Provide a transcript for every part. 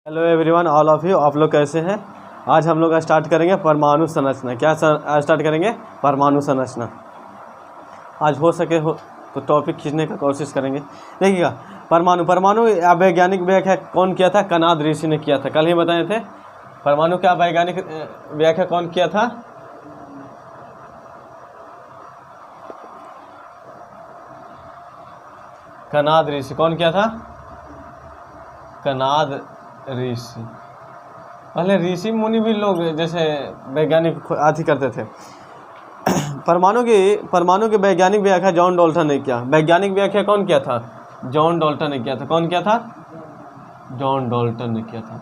Hello everyone, all of you. आप लोग कैसे हैं? आज हम लोग स्टार्ट करेंगे परमाणु संरचना। क्या स्टार्ट करेंगे? परमाणु संरचना। आज हो सके हो तो टॉपिक खींचने का कोशिश करेंगे। देखिएगा, परमाणु वैज्ञानिक व्याख्या कौन किया था? कनाद ऋषि ने किया था। कल ही बताए थे परमाणु का वैज्ञानिक व्याख्या कौन किया था? कनाद ऋषि। कौन किया था? कनाद ऋषि। पहले ऋषि मुनि भी लोग जैसे वैज्ञानिक आदि करते थे। परमाणु की वैज्ञानिक व्याख्या जॉन डाल्टन ने किया। वैज्ञानिक व्याख्या कौन किया था? जॉन डाल्टन ने किया था। कौन किया था? जॉन डाल्टन ने किया था।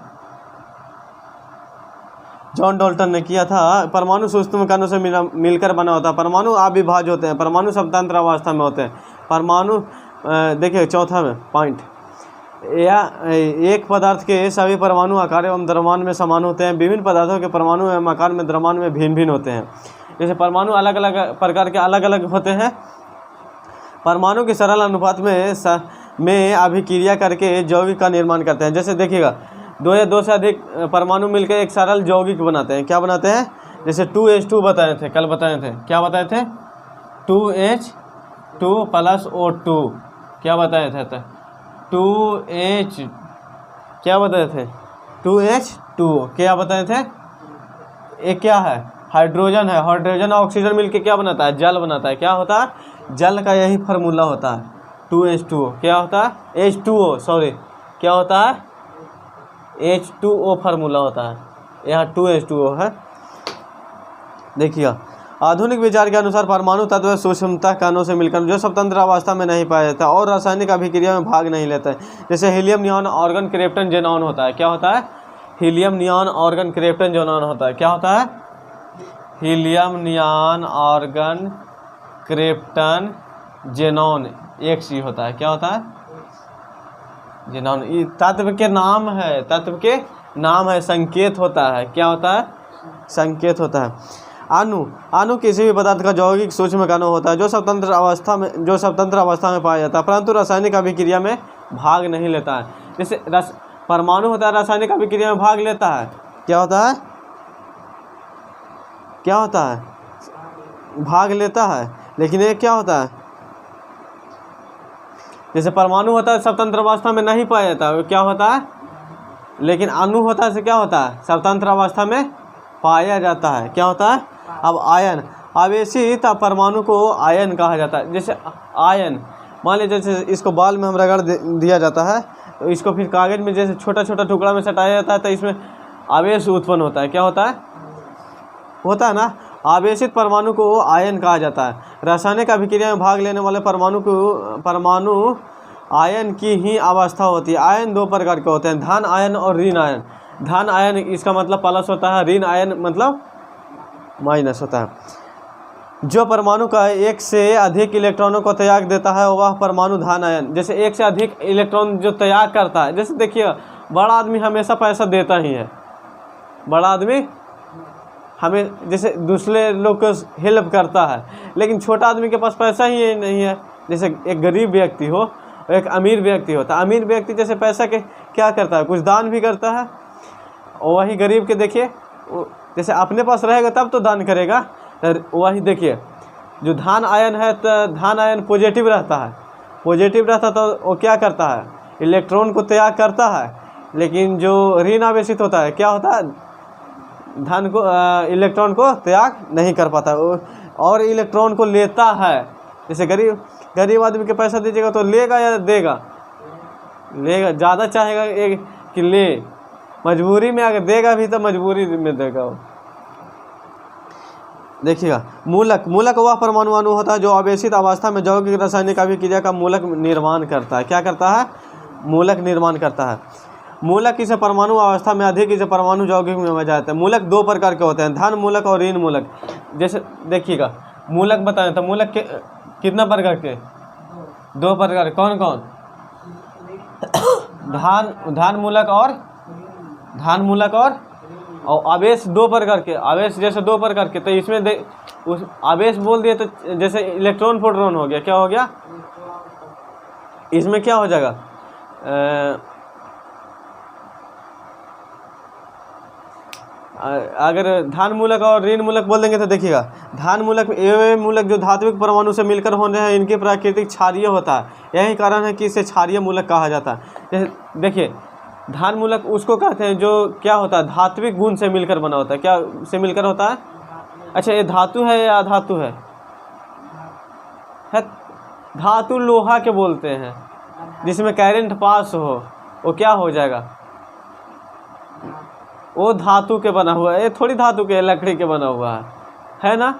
जॉन डाल्टन ने किया था। परमाणु सूक्ष्म कणों से मिलकर बना होता है। परमाणु अविभाज्य होते हैं। परमाणु स्वतंत्र अवस्था में होते हैं। परमाणु देखिए चौथा में पॉइंट, या एक पदार्थ के सभी परमाणु आकार एवं द्रव्यमान में समान होते हैं। विभिन्न पदार्थों के परमाणु एवं आकार में द्रव्यमान में भिन्न भिन्न होते हैं। जैसे परमाणु अलग अलग प्रकार के अलग अलग होते हैं। परमाणु के सरल अनुपात में अभिक्रिया करके यौगिक का निर्माण करते हैं। जैसे देखिएगा, दो या दो से अधिक परमाणु मिलकर एक सरल यौगिक बनाते हैं। क्या बनाते हैं? जैसे 2H2 बताए थे, कल बताए थे। क्या बताए थे? 2H2 + O2। क्या बताए थे? 2H क्या बताए थे? 2H2 क्या बताए थे? एक क्या है? हाइड्रोजन है। हाइड्रोजन और ऑक्सीजन मिलके क्या बनाता है? जल बनाता है। क्या होता है? जल का यही फार्मूला होता है। 2H2 क्या होता है? H2O, सॉरी, क्या होता है? H2O फार्मूला होता है। यहाँ 2H2O है। देखिएगा, आधुनिक विचार के अनुसार परमाणु तत्व सूक्ष्मता कणों से मिलकर जो स्वतंत्र अवस्था में नहीं पाया जाता और रासायनिक अभिक्रिया में भाग नहीं लेता है। जैसे helium, neon, argon, krypton, xenon होता है। क्या होता है? Helium, neon, argon, krypton, xenon होता है। क्या होता है? Helium, neon, argon, krypton, xenon एक सी होता है। क्या होता है? ज़ेनॉन। ये तत्व के नाम है। तत्व के नाम है, संकेत होता है। क्या होता है? संकेत होता है। अणु किसी भी पदार्थ का यौगिक सूक्ष्म कण होता है जो स्वतंत्र अवस्था में पाया जाता है परंतु रासायनिक अभिक्रिया में भाग नहीं लेता है। जैसे परमाणु होता है, रासायनिक अभिक्रिया में भाग लेता है। क्या होता है? क्या होता है? भाग लेता है। लेकिन ये क्या होता है? जैसे परमाणु होता है स्वतंत्र अवस्था में नहीं पाया जाता है। क्या होता है? लेकिन अणु होता है, क्या होता है? स्वतंत्र अवस्था में पाया जाता है। क्या होता है? अब आयन, आवेशित परमाणु को आयन कहा जाता है। जैसे आयन, मान लीजिए जैसे इसको बाल में हम रगड़ दिया जाता है तो इसको फिर कागज में जैसे छोटा छोटा टुकड़ा में सटाया जाता है तो इसमें आवेश उत्पन्न होता है। क्या होता है? होता है ना। आवेशित परमाणु को आयन कहा जाता है। रासायनिक अभिक्रिया में भाग लेने वाले परमाणु आयन की ही अवस्था होती है। आयन दो प्रकार के होते हैं, धन आयन और ऋण आयन। धन आयन इसका मतलब प्लस होता है, ऋण आयन मतलब माइनस होता है। जो परमाणु का एक से अधिक इलेक्ट्रॉनों को त्याग देता है वह परमाणु धन आयन। जैसे एक से अधिक इलेक्ट्रॉन जो त्याग करता है, जैसे देखिए बड़ा आदमी हमेशा पैसा देता ही है। बड़ा आदमी हमें जैसे दूसरे लोग को हेल्प करता है, लेकिन छोटा आदमी के पास पैसा ही नहीं है। जैसे एक गरीब व्यक्ति हो, एक अमीर व्यक्ति होता है। अमीर व्यक्ति जैसे पैसा के क्या करता है? कुछ दान भी करता है। और वही गरीब के देखिए, जैसे अपने पास रहेगा तब तो दान करेगा। वही देखिए, जो धन आयन है तो धन आयन पॉजिटिव रहता है। पॉजिटिव रहता तो वो क्या करता है? इलेक्ट्रॉन को त्याग करता है। लेकिन जो ऋण आवेशित होता है, क्या होता है? धन को इलेक्ट्रॉन को त्याग नहीं कर पाता और इलेक्ट्रॉन को लेता है। जैसे गरीब आदमी के पैसा दीजिएगा तो लेगा या देगा? लेगा। ज़्यादा चाहेगा एक कि ले, मजबूरी में अगर देगा भी तो मजबूरी में देगा वो। देखिएगा, मूलक वह परमाणु अणु होता है जो आवेशित अवस्था में यौगिक रासायनिक अभिक्रिया का मूलक निर्माण करता है। क्या करता है? मूलक निर्माण करता है। मूलक इसे परमाणु अवस्था में अधिक इसे परमाणु यौगिक में बदल जाता है। मूलक दो प्रकार के होते हैं, धन मूलक और ऋण मूलक। जैसे देखिएगा, मूलक बताएं तो मूलक के कितना प्रकार के? दो प्रकार। कौन कौन? धन मूलक और आवेश दो प्रकार के। आवेश जैसे दो प्रकार के, तो इसमें उस आवेश बोल दिए तो जैसे इलेक्ट्रॉन प्रोटॉन हो गया। क्या हो गया? इसमें क्या हो जाएगा? अगर धान मूलक और ऋण मूलक बोल देंगे तो देखिएगा, धान मूलक एवं मूलक जो धात्विक परमाणु से मिलकर होने हैं इनके प्राकृतिक क्षारीय होता है, यही कारण है कि इसे क्षारीय मूलक कहा जाता है। जैसे देखिए धान मूलक उसको कहते हैं जो क्या होता है, धात्विक गुण से मिलकर बना होता है। क्या से मिलकर होता है? अच्छा ये धातु है या अधातु है? धातु लोहा के बोलते हैं, जिसमें करंट पास हो वो क्या हो जाएगा, वो धातु के बना हुआ है। ये थोड़ी धातु के, लकड़ी के बना हुआ है ना।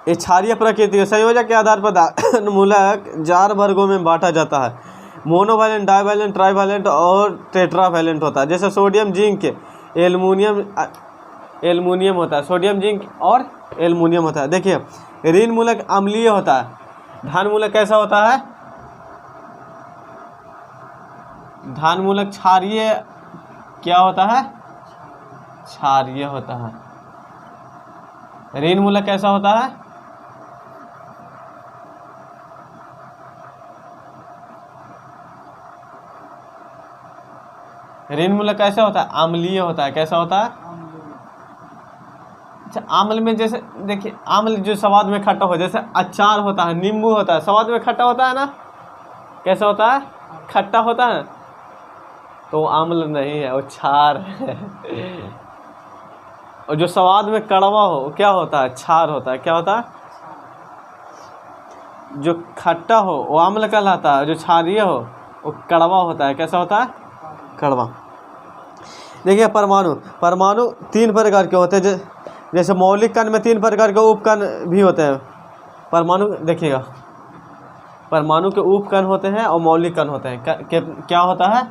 ये क्षारीय प्रकृति के संयोजक के आधार पर मूलक 4 वर्गों में बांटा जाता है। मोनोवैलेंट, डाइवैलेंट, ट्राइवैलेंट और टेट्रावैलेंट होता है। जैसे सोडियम, जिंक, एल्युमिनियम होता है। सोडियम, जिंक और एल्युमिनियम होता है। देखिए ऋण मूलक अम्लीय होता है, धान मूलक कैसा होता है? धान मूलक क्षारीय क्या होता है? क्षारीय होता है। ऋण मूलक कैसा होता है? ऋण मूलक कैसा होता है? अम्लीय होता है। कैसा होता है? अच्छा आम्ल में जैसे देखिए आम्ल जो स्वाद में खट्टा हो, जैसे अचार होता है, नींबू होता है, स्वाद में खट्टा होता है ना। कैसा होता है? खट्टा होता है। तो आम्ल नहीं है, वो क्षार है। और जो स्वाद में कड़वा हो क्या होता है? क्षार होता है। क्या होता है? जो खट्टा हो वो आम्ल कहलाता है, जो क्षारीय हो वो कड़वा होता है। कैसा होता है? कड़वा। देखिए परमाणु 3 प्रकार के होते हैं। जैसे मौलिक कण में 3 प्रकार के उपकण भी होते हैं। परमाणु देखिएगा, परमाणु के उपकण होते हैं और मौलिक कण होते हैं। क्या होता है?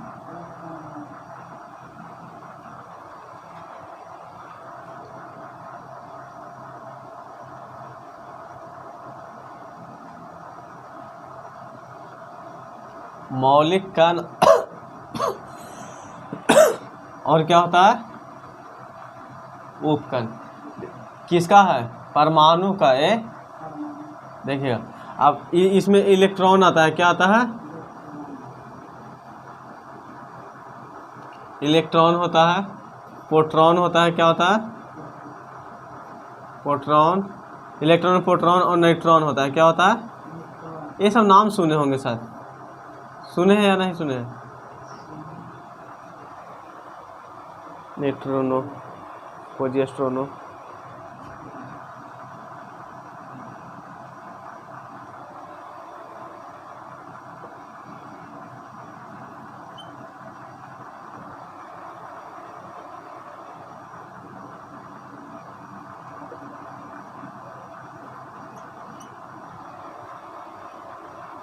मौलिक कण और क्या होता है? उपकण। किसका है? परमाणु का। ये देखिएगा अब इसमें इलेक्ट्रॉन आता है। क्या आता है? इलेक्ट्रॉन होता है, प्रोटॉन होता है। क्या होता है? प्रोटॉन, इलेक्ट्रॉन, प्रोटॉन और न्यूट्रॉन होता है। क्या होता है? ये सब नाम सुने होंगे शायद। सुने हैं या नहीं सुने हैं? न्यूट्रिनो, प्रोजेस्टेरोन,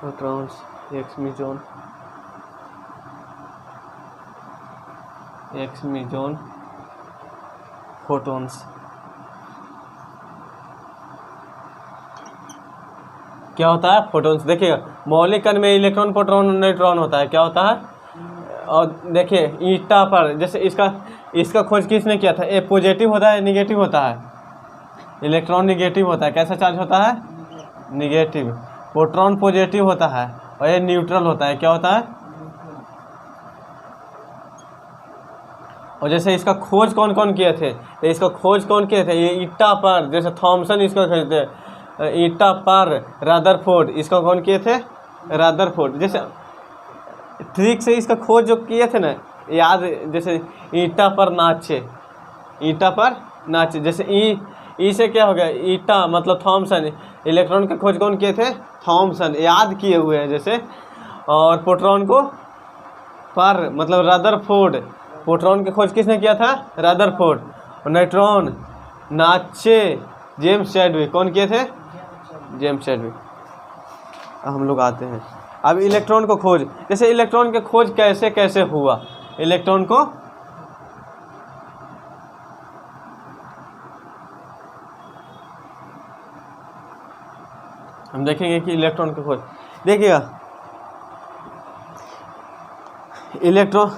न्यूट्रॉन्स, एक्समीजोन, फोटॉन्स। क्या होता है? फोटॉन्स। देखिएगा मौलिक कण में इलेक्ट्रॉन, प्रोटॉन, न्यूट्रॉन होता है। क्या होता है? और देखिए ईटा पर जैसे इसका खोज किसने किया था? ए पॉजिटिव होता है, निगेटिव होता है। इलेक्ट्रॉन निगेटिव होता है। कैसा चार्ज होता है? निगेटिव। प्रोटॉन पॉजिटिव होता है और ये न्यूट्रल होता है। क्या होता है? और जैसे इसका खोज कौन कौन किए थे? तो इसका खोज कौन किए थे? ये ईटा पर, जैसे थॉमसन इसको खोजते, ईटा पर रदरफोर्ड, इसका कौन किए थे? रदरफोर्ड। जैसे ट्रिक से इसका खोज जो किए थे ना, याद, जैसे ईटा पर नाचे, ईटा पर नाचे। जैसे ई से क्या हो गया? ईटा मतलब थॉमसन। इलेक्ट्रॉन का खोज कौन किए थे? थॉमसन, याद किए हुए हैं जैसे। और प्रोटॉन को पर मतलब रदरफोर्ड, प्रोटॉन की खोज किसने किया था? रदरफोर्ड। और न्यूट्रॉन नाचे, जेम्स चैडविक। कौन किए थे? James Chadwick. हम लोग आते हैं अब इलेक्ट्रॉन को खोज। जैसे इलेक्ट्रॉन के खोज कैसे कैसे हुआ? इलेक्ट्रॉन को हम देखेंगे कि इलेक्ट्रॉन की खोज, देखिएगा इलेक्ट्रॉन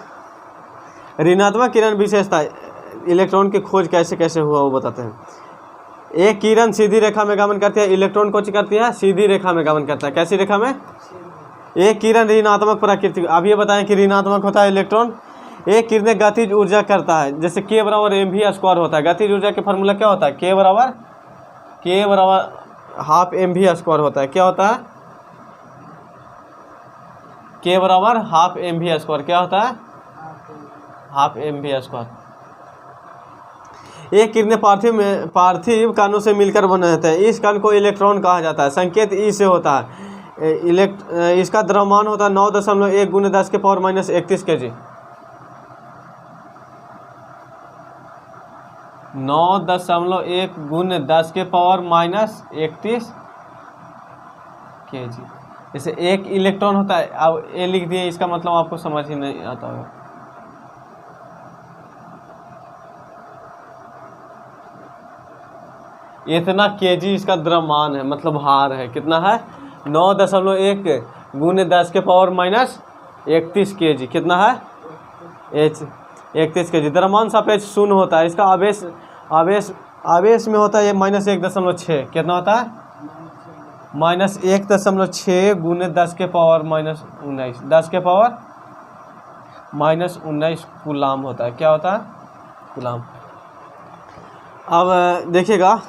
ऋणात्मक किरण विशेषता, इलेक्ट्रॉन की खोज कैसे कैसे हुआ वो बताते हैं। एक किरण सीधी रेखा में गमन करती है, इलेक्ट्रॉन को करती है सीधी रेखा में गमन करता है। कैसी रेखा में? एक किरण ऋणात्मक प्रकृति। अब ये बताएं कि ऋणात्मक होता है इलेक्ट्रॉन, एक कितने गतिज ऊर्जा करता है, जैसे के बराबर mv² होता है। गतिज ऊर्जा के फार्मूला क्या होता है, के बराबर हाफ mv² होता है। क्या होता है, के बराबर हाफ mv²। क्या होता है, हाफ mv²। एक कितने पार्थिव कणों से मिलकर बने होते हैं। इस कण को इलेक्ट्रॉन कहा जाता है। संकेत ई से होता है। इसका द्रव्यमान होता है 9.1 × 10⁻³ kg। 9.1 × 10⁻³ kg। जैसे एक इलेक्ट्रॉन होता है, अब ए लिख दिए, इसका मतलब आपको समझ ही नहीं आता होगा। इतना केजी इसका द्रव्यमान है, मतलब भार है। कितना है, 9.1 × 10⁻³ kg। कितना है, 31 kg। द्रव्यमान सापेक्ष शून्य होता है। इसका आवेश में होता है ये -1.6। कितना होता है, -1.6 × 10⁻19 कूलाम होता है। क्या होता है, कूलाम। अब देखिएगा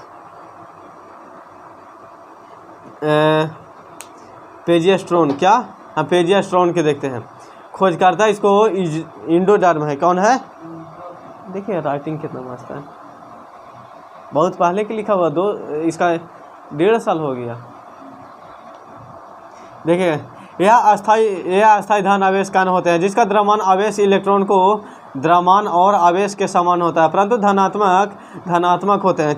पेजियास्ट्रॉन। क्या, हम पेजियास्ट्रॉन के देखते हैं। खोजकर्ता इसको इंडोडर्म है। कौन है, देखिए राइटिंग कितना मस्त है, बहुत पहले के लिखा हुआ, इसका 1.5 साल हो गया। देखिए यह अस्थायी धन आवेश कण होते हैं जिसका द्रव्यमान आवेश इलेक्ट्रॉन को द्रव्यमान और आवेश के समान होता है, परंतु धनात्मक होते हैं।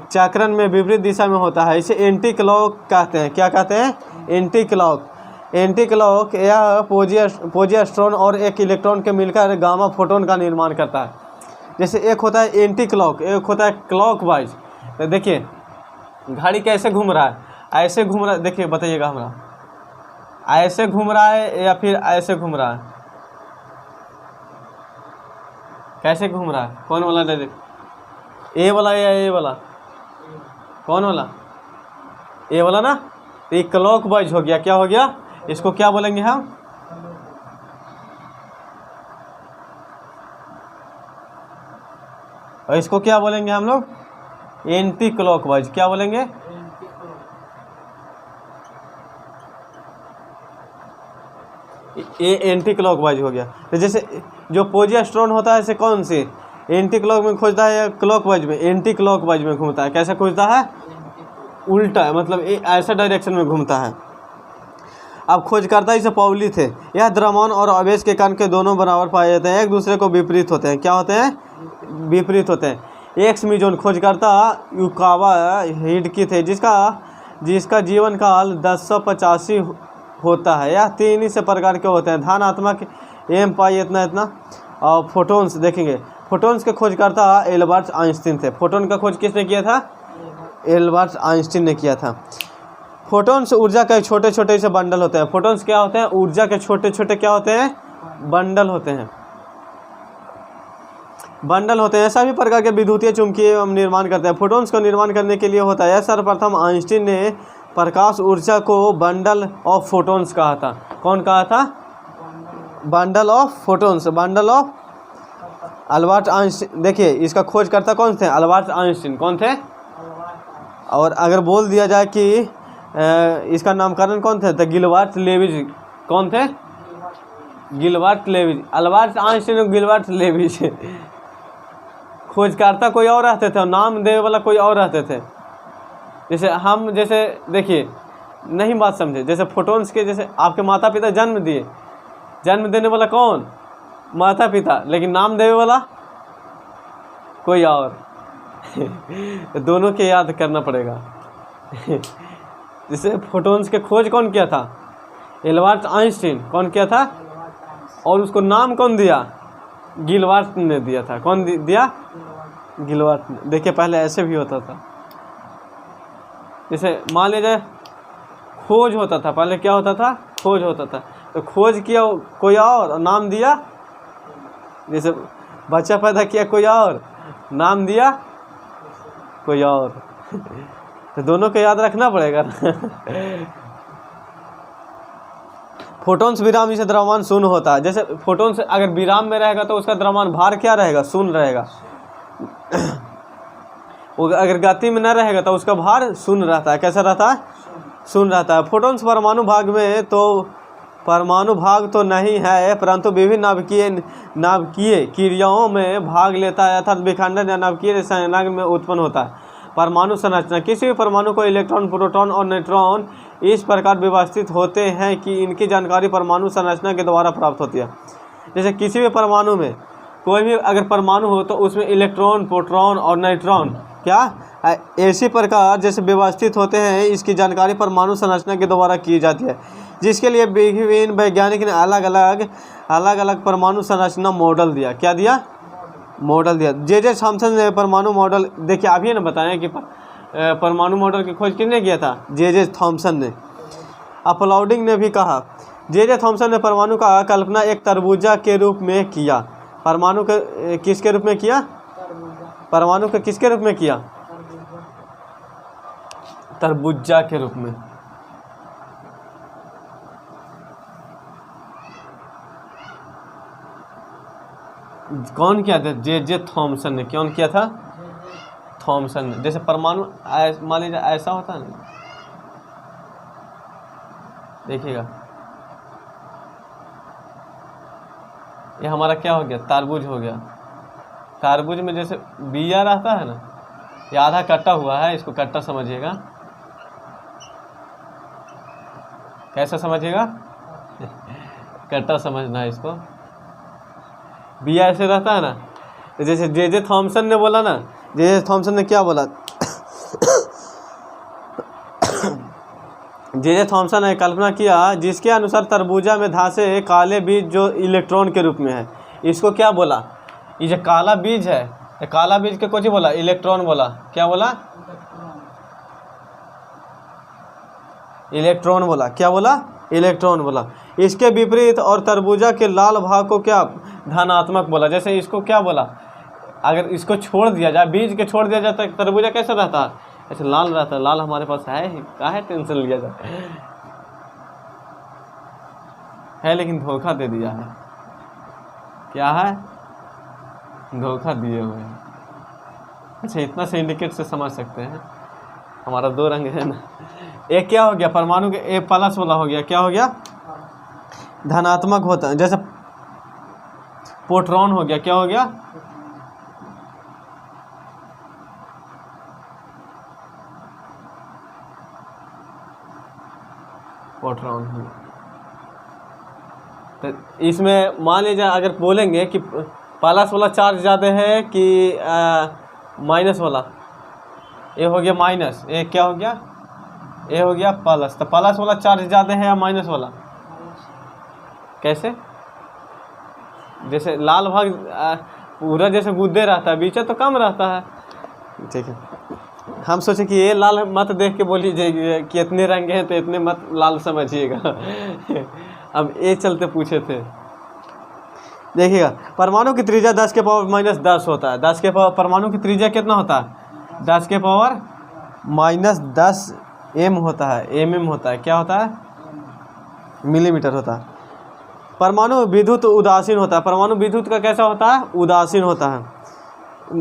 चक्रण में विपरीत दिशा में होता है। इसे एंटी क्लॉक कहते हैं। क्या कहते हैं, एंटी क्लॉक। यह पोजियास्ट्रॉन और एक इलेक्ट्रॉन के मिलकर गामा फोटोन का निर्माण करता है। जैसे एक होता है एंटी क्लॉक, एक होता है क्लॉकवाइज। तो देखिए घड़ी कैसे घूम रहा है, ऐसे घूम रहा है, देखिए बताइएगा हमरा, ऐसे घूम रहा है या फिर ऐसे घूम रहा है, कैसे घूम रहा है, कौन वाला डायरेक्ट, ए वाला या ए वाला, कौन वाला, ए वाला ना। तो ये क्लॉकवाइज हो गया। क्या हो गया, इसको क्या बोलेंगे हम, और इसको क्या बोलेंगे हम लोग, एंटी क्लॉकवाइज। क्या बोलेंगे, ये एंटी क्लॉकवाइज हो गया। तो जैसे जो पोजियास्ट्रॉन होता है इसे कौन सी एंटी क्लॉक में खोजता है या क्लॉकवाइज में, एंटी क्लॉकवाइज में घूमता है। कैसे खोजता है, उल्टा, मतलब ऐसा डायरेक्शन में घूमता है। अब खोजकर्ता इसे पाउली थे। यह द्रव्यमान और आवेश के कण के दोनों बराबर पाए जाते हैं, एक दूसरे को विपरीत होते हैं। क्या होते हैं, विपरीत होते हैं। एक्स मिजोन खोजकर्ता युकावा हिडकी थे जिसका जीवन काल 1085 होता है। यह 3 ही से प्रकार के होते हैं, धनात्मक m पाई इतना। और फोटोन्स देखेंगे, फोटोन्स के खोजकर्ता एल्बर्ट आइंस्टीन थे। फोटोन का खोज किसने किया था, एल्बर्ट आइंस्टीन ने किया था। फोटोन्स ऊर्जा के छोटे छोटे से बंडल होते हैं। फोटोन्स क्या होते हैं, ऊर्जा के छोटे छोटे क्या होते हैं, बंडल होते हैं। बंडल होते हैं। सभी प्रकार के विद्युतीय चुंबकीय निर्माण करते हैं। फोटोन्स को निर्माण करने के लिए होता है, सर्वप्रथम आइंस्टीन ने प्रकाश ऊर्जा को बंडल ऑफ फोटोन्स कहा था। कौन कहा था, bundle of photons, bundle of Albert Einstein. देखिए इसका खोजकर्ता कौन थे, अल्बर्ट आइंस्टीन। कौन थे, और अगर बोल दिया जाए कि इसका नामकरण कौन थे, तो गिलबर्ट लेविज। कौन थे, गिलबर्ट लेविज। अल्बर्ट आइंस्टीन और गिलबर्ट लेविज। खोजकर्ता कोई और रहते थे और नाम देने वाला कोई और रहते थे। जैसे देखिए नहीं बात समझे, जैसे फोटोन्स के जैसे आपके माता पिता जन्म दिए, जन्म देने वाला कौन, माता पिता, लेकिन नाम देने वाला कोई और। दोनों के याद करना पड़ेगा। जैसे फोटोन्स के खोज कौन किया था, एल्बर्ट आइंस्टीन। कौन किया था, और उसको नाम कौन दिया, गिलबर्ट ने दिया था। कौन दिया, गिलबर्ट ने। देखिए पहले ऐसे भी होता था, जैसे मान लीजिए खोज होता था, पहले क्या होता था, खोज होता था, तो खोज किया कोई और नाम दिया। जैसे बच्चा पैदा किया कोई और, नाम दिया कोई और। तो दोनों को याद रखना पड़ेगा। फोटोन्स विराम से द्रव्यमान शून्य होता है। जैसे फोटोन्स अगर विराम में रहेगा तो उसका द्रव्यमान भार क्या रहेगा, शून्य रहेगा। वो अगर गति में न रहेगा तो उसका भार शून्य रहता है। कैसा रहता है, शून्य रहता है। फोटोन्स परमाणु भाग में तो परमाणु भाग तो नहीं है, परंतु विभिन्न नाभिकीय क्रियाओं में भाग लेता है, अर्थात विखंडन या नाभिकीय संलग्न में उत्पन्न होता है। परमाणु संरचना, किसी भी परमाणु को इलेक्ट्रॉन, प्रोटॉन और न्यूट्रॉन इस प्रकार व्यवस्थित होते हैं कि इनकी जानकारी परमाणु संरचना के द्वारा प्राप्त होती है। जैसे किसी भी परमाणु में कोई भी अगर परमाणु हो तो उसमें इलेक्ट्रॉन, प्रोटॉन और न्यूट्रॉन क्या इसी प्रकार जैसे व्यवस्थित होते हैं, इसकी जानकारी परमाणु संरचना के द्वारा की जाती है, जिसके लिए विभिन्न वैज्ञानिक ने अलग अलग परमाणु संरचना मॉडल दिया। क्या दिया, मॉडल दिया। जे थॉम्सन ने परमाणु मॉडल, देखिए अभी ना बताया कि परमाणु मॉडल की खोज किसने किया था, जे थॉम्सन ने। अपलाउडिंग ने भी कहा जे थॉम्सन ने परमाणु का कल्पना एक तरबूजा के रूप में किया। परमाणु के किसके रूप में किया, परमाणु के किसके रूप में किया, तरबूजा के रूप में। कौन किया था, जे थॉम्सन ने। कौन किया था, थॉम्सन ने। जैसे परमाणु मान लीजिए ऐसा होता है ना, देखिएगा ये हमारा क्या हो गया, तरबूज हो गया। तरबूज में जैसे बिया रहता है ना, ये आधा कट्टा हुआ है, इसको कट्टा समझिएगा। कैसा समझिएगा कट्टा समझना है इसको। बिया ऐसे रहता है ना, तो जैसे जे थॉम्सन ने बोला ना, जे थॉम्सन ने क्या बोला जे थॉम्सन ने कल्पना किया जिसके अनुसार तरबूजा में धंसे काले बीज जो इलेक्ट्रॉन के रूप में है, इसको क्या बोला, ये जो काला बीज है, ये काला बीज के कुछ बोला, इलेक्ट्रॉन बोला। क्या बोला, इलेक्ट्रॉन बोला। क्या बोला, इलेक्ट्रॉन बोला। इसके विपरीत और तरबूजा के लाल भाग को क्या, धनात्मक बोला। जैसे इसको क्या बोला, अगर इसको छोड़ दिया जाए, बीज के छोड़ दिया जाए तो तरबूजा कैसा रहता है, ऐसे लाल रहता है। लाल हमारे पास है, काहे टेंशन लिया जाए है, लेकिन धोखा दे दिया है। क्या है, धोखा दिए हुए हैं। अच्छा, इतना से इंडिकेट से समझ सकते हैं। हमारा दो रंग है ना, एक क्या हो गया, परमाणु के एक प्लस वाला हो गया। क्या हो गया, धनात्मक होता है। जैसे प्रोटॉन हो गया। क्या हो गया, प्रोटॉन। तो इसमें मान लीजिए अगर बोलेंगे कि प्लस वाला चार्ज ज़्यादा है कि माइनस वाला, ये हो गया माइनस, ये क्या हो गया, ये हो गया प्लस। तो प्लस वाला चार्ज ज़्यादा है या माइनस वाला, कैसे, जैसे लाल भाग पूरा जैसे गुद्दे रहता है, बीच तो कम रहता है। ठीक है, हम सोचे कि ये लाल मत देख के बोलिए कि इतने रंग हैं तो इतने मत लाल समझिएगा अब ये चलते पूछे थे। देखिएगा, परमाणु की त्रिज्या 10 के पावर माइनस 10 होता है। 10 के पावर, परमाणु की त्रिज्या कितना होता है, 10 के पावर माइनस 10 एम होता है, एम होता है। क्या होता है, मिलीमीटर होता है। परमाणु विद्युत उदासीन होता है। परमाणु विद्युत का कैसा होता है, उदासीन होता है।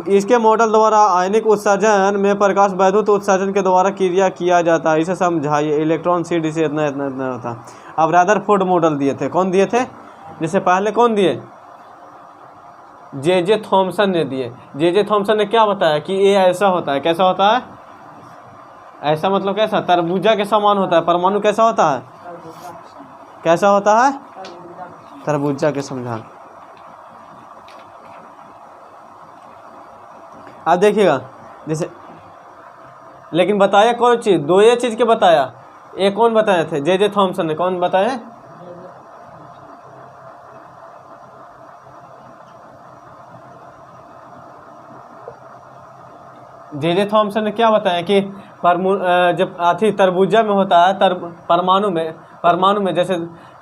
इसके मॉडल द्वारा आयनिक उत्सर्जन में प्रकाश वैद्युत उत्सर्जन के द्वारा क्रिया किया जाता है। इसे समझाइए। इलेक्ट्रॉन सीड इसे इतना इतना इतना होता है। अब रदरफोर्ड मॉडल दिए थे, कौन दिए थे, जैसे पहले कौन दिए, जे थॉम्सन ने दिए। जे थॉम्सन ने क्या बताया कि ये ऐसा होता है। कैसा होता है, ऐसा मतलब कैसा, तरबूजा के समान होता है। परमाणु कैसा होता है, कैसा होता है, तरबूजा के समान। अब देखिएगा, जैसे लेकिन बताया कौन चीज़, दो ये चीज़ के बताया। एक कौन बताए थे, जे थॉम्सन ने। कौन बताए, जे थॉम्सन ने क्या बताया कि जब आथी तरबूजा में होता है, परमाणु में जैसे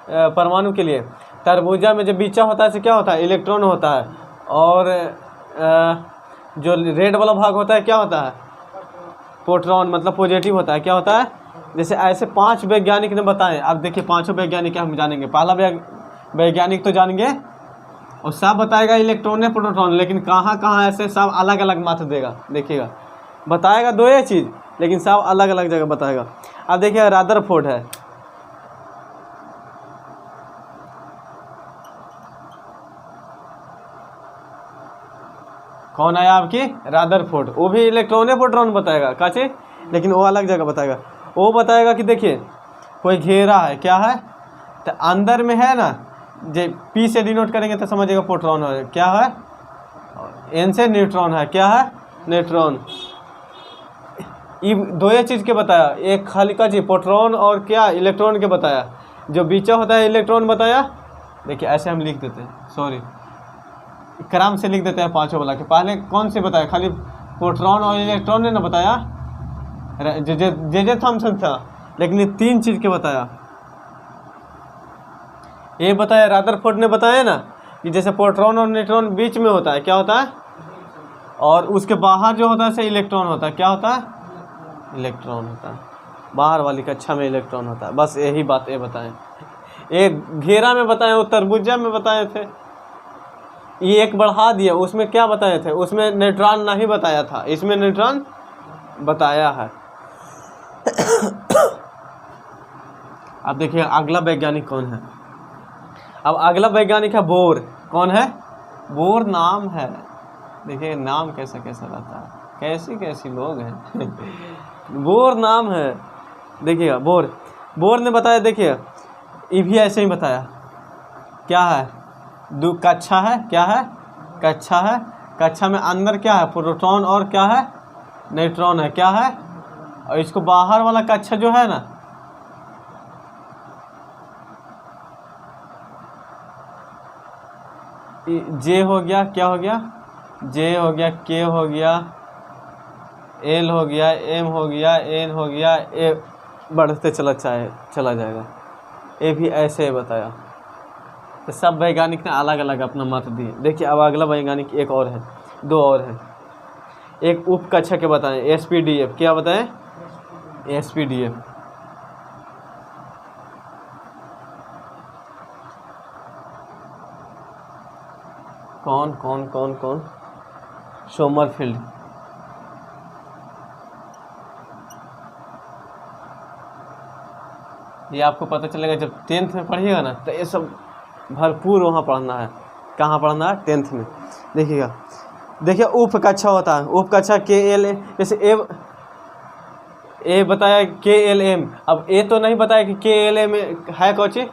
परमाणु के लिए तरबूजा में जब बीचा होता है, से क्या होता है, इलेक्ट्रॉन होता है। और जो रेड वाला भाग होता है क्या होता है, प्रोटॉन, मतलब पॉजिटिव होता है। क्या होता है, जैसे ऐसे 5 वैज्ञानिक ने बताए। अब देखिए 5 वैज्ञानिक हम जानेंगे। पहला वैज्ञानिक तो जानेंगे और सब बताएगा इलेक्ट्रॉन है प्रोटॉन, लेकिन कहाँ कहाँ ऐसे सब अलग अलग मत देगा। देखिएगा बताएगा 2 ही चीज़, लेकिन सब अलग अलग जगह बताएगा। अब देखिए रदरफोर्ड है, कौन आया आपकी? रदरफोर्ड। वो भी इलेक्ट्रॉन है प्रोटॉन बताएगा काचे, लेकिन वो अलग जगह बताएगा। वो बताएगा कि देखिए कोई घेरा है, क्या है तो अंदर में है ना, जे पी से डिनोट करेंगे तो समझिएगा प्रोटॉन है, क्या है, एन से न्यूट्रॉन है, क्या है, न्यूट्रॉन। ये 2 ही चीज़ के बताया, एक खाली का चीज प्रोटॉन और क्या इलेक्ट्रॉन के बताया, जो बीचा होता है इलेक्ट्रॉन बताया। देखिए ऐसे हम लिख देते हैं, सॉरी क्रम से लिख देते हैं 5 वाला के। पहले कौन से बताया, खाली प्रोटॉन और इलेक्ट्रॉन ने ना बताया, जे थॉमसन था, लेकिन ये 3 चीज़ के बताया। ये बताया रदरफोर्ड ने बताया ना कि जैसे प्रोटॉन और न्यूट्रॉन बीच में होता है, क्या होता है, और उसके बाहर जो होता है से इलेक्ट्रॉन होता है, क्या होता है, इलेक्ट्रॉन होता है। बाहर वाली कक्षा में इलेक्ट्रॉन होता है। बस यही बात ये बताएं। एक घेरा में बताए, वो तरबूजा में बताए थे, ये एक बढ़ा दिया, उसमें क्या बताए थे, उसमें न्यूट्रॉन नहीं बताया था, इसमें न्यूट्रॉन बताया है। अब देखिए अगला वैज्ञानिक कौन है। अब अगला वैज्ञानिक है बोर। कौन है? बोर नाम है। देखिए नाम कैसा कैसा रहता है, कैसी कैसी लोग हैं। बोर नाम है। देखिएगा बोर ने बताया, देखिए ये भी ऐसे ही बताया, क्या है, कक्षा है, क्या है, कक्षा है, कक्षा में अंदर क्या है, प्रोटॉन और क्या है, न्यूट्रॉन है, क्या है, और इसको बाहर वाला कक्षा जो है ना, जे हो गया, क्या हो गया, जे हो गया, के हो गया, एल हो गया, एम हो गया, एन हो गया, ए बढ़ते चला जाएगा। ये भी ऐसे ही बताया। तो सब वैज्ञानिक ने अलग अलग अपना मत दिए। देखिए अब अगला वैज्ञानिक एक और है, 2 और है। एक उप कक्षा के बताएं, एसपीडीएफ। क्या बताएं? एसपीडीएफ। कौन कौन कौन कौन? सोमरफील्ड। ये आपको पता चलेगा जब 10th में पढ़िएगा ना, तो ये सब भरपूर वहाँ पढ़ना है। कहाँ पढ़ना है? 10th में। देखिएगा, देखिए उप कक्षा होता है, उप कक्षा के एल, जैसे ए बताया के एल एम। अब ए तो नहीं बताया कि के एल एम है कौची,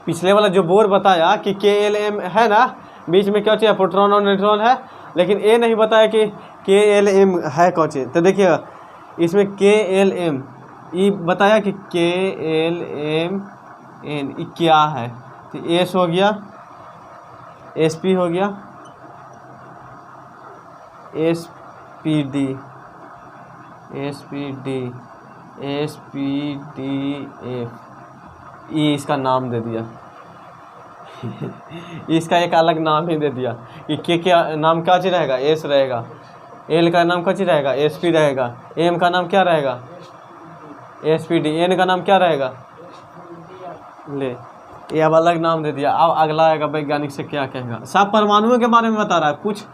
पिछले वाला जो बोर बताया कि के एल एम है ना, बीच में क्या चाहिए, प्रोटॉन और न्यूट्रॉन है, लेकिन ए नहीं बताया कि के एल एम है कौची। तो देखिएगा इसमें के एल एम ये बताया कि के एल एम एन क्या है, तो एस हो गया, एस पी हो गया, S P D, S P D, S P D F, ये इसका नाम दे दिया। इसका एक अलग नाम ही दे दिया कि के क्या नाम क्या चीज़ रहेगा, एस रहेगा, एल का नाम क्या चीज़ रहेगा, एस पी रहेगा, एम का नाम क्या रहेगा, एस पी डी, एन का नाम क्या रहेगा, ले, ये अब अलग नाम दे दिया। अब अगला आएगा वैज्ञानिक से क्या कहेगा। सब परमाणुओं के बारे में बता रहा है, कुछ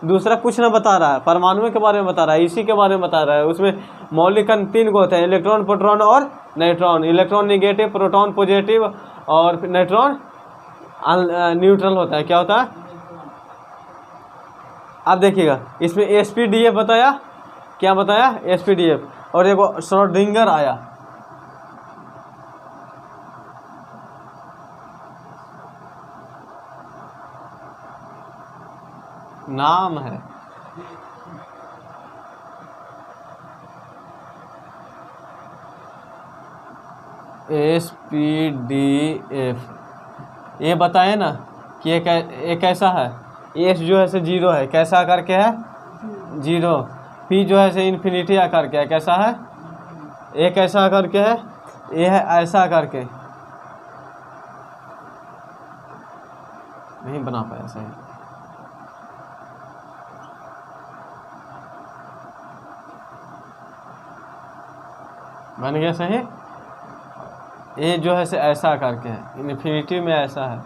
दूसरा कुछ ना बता रहा है, परमाणुओं के बारे में बता रहा है, इसी के बारे में बता रहा है। उसमें मौलिक कण 3 को होते हैं, इलेक्ट्रॉन, प्रोटॉन और neutron. Electron negative, proton positive और न्यूट्रॉन न्यूट्रल होता है। क्या होता है? अब देखिएगा इसमें एसपीडीएफ बताया, क्या बताया, एसपीडीएफ। और एक श्रोडिंगर आया, नाम है एसपीडीएफ। ये बताए ना कि ये कैसा है, एस जो है से 0 है, कैसा आकार के है, 0। पी जो है से इन्फिनिटी आकार के है, कैसा है, ए कैसा आकार के है, ये है ऐसा आकार के, नहीं बना पाया सही। बन गया सही। ये जो है से ऐसा करके है, इन्फिनिटी में ऐसा है,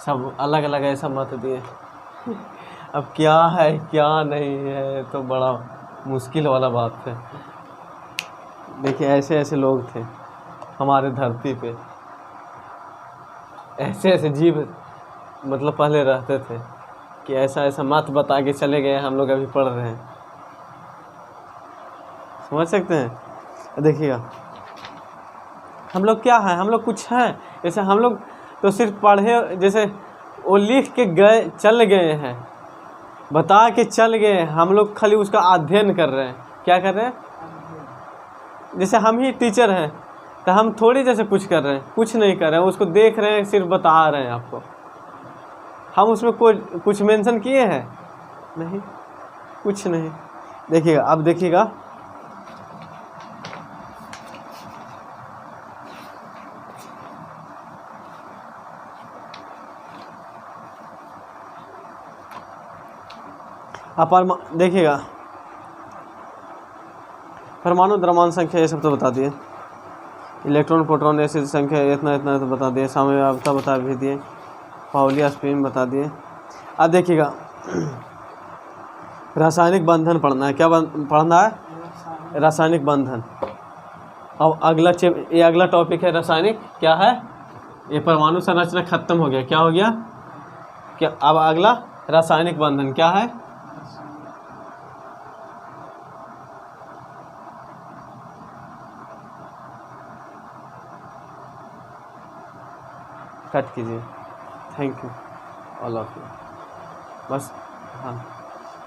सब अलग अलग ऐसा मत दिए। अब क्या है क्या नहीं है तो बड़ा मुश्किल वाला बात है। देखिए ऐसे ऐसे लोग थे हमारे धरती पे, ऐसे ऐसे जीव मतलब पहले रहते थे कि ऐसा ऐसा मत बता के चले गए, हम लोग अभी पढ़ रहे हैं, समझ सकते हैं। देखिएगा हम लोग क्या है, हम लोग कुछ हैं, जैसे हम लोग तो सिर्फ पढ़े, जैसे वो लिख के गए चल गए हैं, बता के चल गए हैं, हम लोग खाली उसका अध्ययन कर रहे हैं। क्या कर रहे हैं? जैसे हम ही टीचर हैं तो हम थोड़ी जैसे कुछ कर रहे हैं, कुछ नहीं कर रहे हैं, उसको देख रहे हैं, सिर्फ बता रहे हैं आपको। हम उसमें कोई कुछ मेंशन किए हैं? नहीं, कुछ नहीं। देखिएगा अब देखिएगा, देखिएगा परमाणु द्रव्यमान संख्या ये सब तो बता दिए, इलेक्ट्रॉन प्रोटॉन ऐसी संख्या इतना इतना तो बता दिए, साम्यावस्था बता भी दिए, पाउली स्पिन बता दिए। अब देखिएगा रासायनिक बंधन पढ़ना है। क्या पढ़ना है? रासायनिक बंधन। अब ये अगला टॉपिक है रासायनिक। क्या है? ये परमाणु संरचना खत्म हो गया। क्या हो गया? क्या अब अगला रासायनिक बंधन क्या है? कट कीजिए। Thank you all of you. बस हाँ।